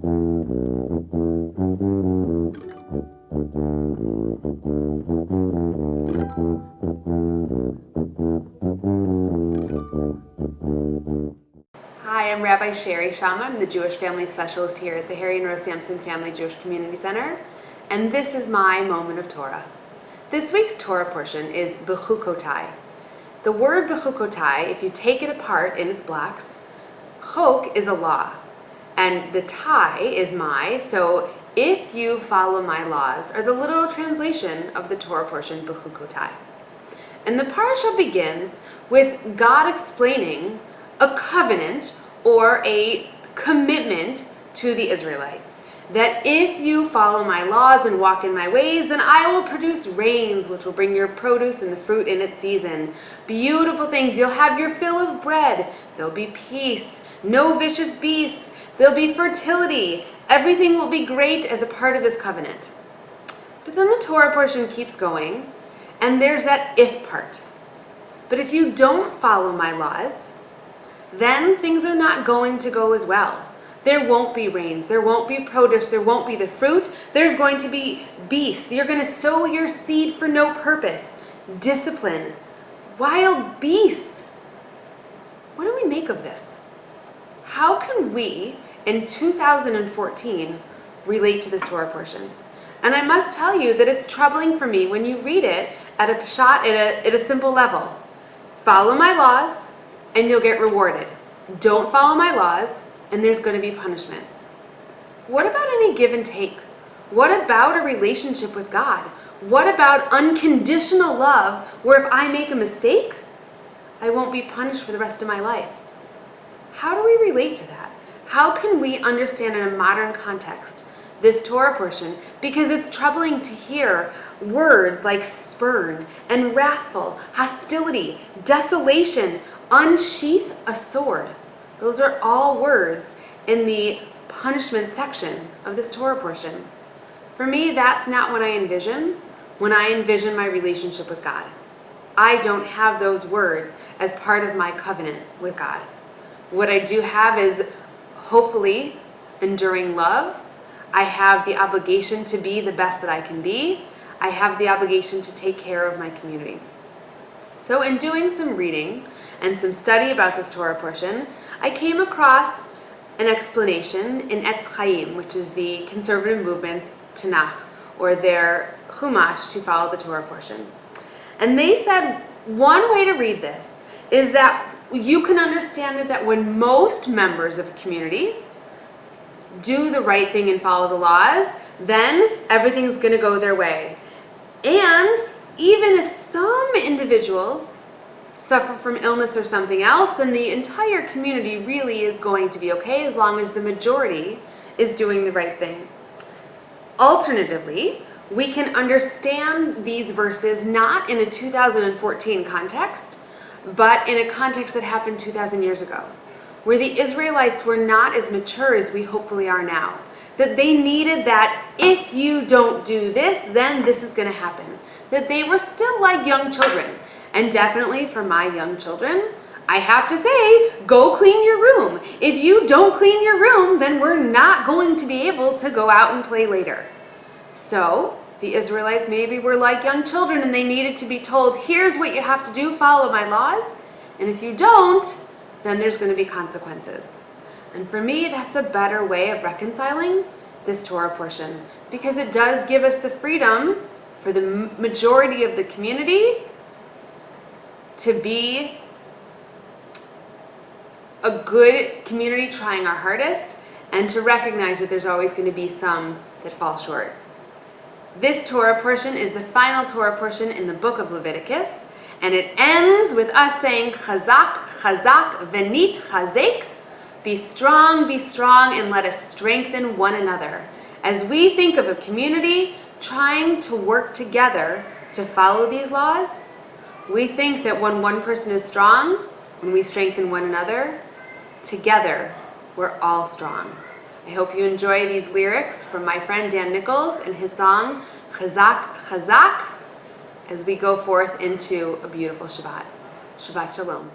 Hi, I'm Rabbi Shari Shamah. I'm the Jewish Family Specialist here at the Harry and Rose Samson Family Jewish Community Center, and this is my Moment of Torah. This week's Torah portion is Bechukotai. The word Bechukotai, if you take it apart in its blocks, chok is a law, and the tai is my, so if you follow my laws, are the literal translation of the Torah portion Bechukotai. And the parasha begins with God explaining a covenant or a commitment to the Israelites, that if you follow my laws and walk in my ways, then I will produce rains, which will bring your produce and the fruit in its season. Beautiful things. You'll have your fill of bread. There'll be peace. No vicious beasts. There'll be fertility. Everything will be great as a part of this covenant. But then the Torah portion keeps going, and there's that if part. But if you don't follow my laws, then things are not going to go as well. There won't be rains, there won't be produce, there won't be the fruit, there's going to be beasts. You're going to sow your seed for no purpose. Discipline. Wild beasts. What do we make of this? How can we, in 2014, relate to this Torah portion? And I must tell you that it's troubling for me when you read it at a pshat, at a simple level. Follow my laws, and you'll get rewarded. Don't follow my laws, and there's going to be punishment. What about any give and take? What about a relationship with God? What about unconditional love, where if I make a mistake, I won't be punished for the rest of my life? How do we relate to that? How can we understand in a modern context this Torah portion? Because it's troubling to hear words like spurn and wrathful, hostility, desolation, unsheath a sword. Those are all words in the punishment section of this Torah portion. For me, that's not what I envision when I envision my relationship with God. I don't have those words as part of my covenant with God. What I do have is, hopefully, enduring love. I have the obligation to be the best that I can be. I have the obligation to take care of my community. So in doing some reading and some study about this Torah portion, I came across an explanation in Etz Chaim, which is the conservative movement's Tanakh, or their Chumash to follow the Torah portion. And they said one way to read this is that you can understand it that when most members of a community do the right thing and follow the laws, then everything's going to go their way. And even if some individuals suffer from illness or something else, then the entire community really is going to be okay as long as the majority is doing the right thing. Alternatively, we can understand these verses not in a 2014 context, but in a context that happened 2,000 years ago, where the Israelites were not as mature as we hopefully are now. That they needed that if you don't do this, then this is going to happen. That they were still like young children. And definitely for my young children, I have to say, go clean your room. If you don't clean your room, then we're not going to be able to go out and play later. So the Israelites maybe were like young children and they needed to be told, here's what you have to do, follow my laws. And if you don't, then there's going to be consequences. And for me, that's a better way of reconciling this Torah portion, because it does give us the freedom for the majority of the community to be a good community trying our hardest, and to recognize that there's always going to be some that fall short. This Torah portion is the final Torah portion in the book of Leviticus, and it ends with us saying, Chazak, Chazak, Venit Chazek, be strong, and let us strengthen one another. As we think of a community trying to work together to follow these laws, we think that when one person is strong, when we strengthen one another, together we're all strong. I hope you enjoy these lyrics from my friend Dan Nichols and his song, Chazak, Chazak, as we go forth into a beautiful Shabbat. Shabbat Shalom.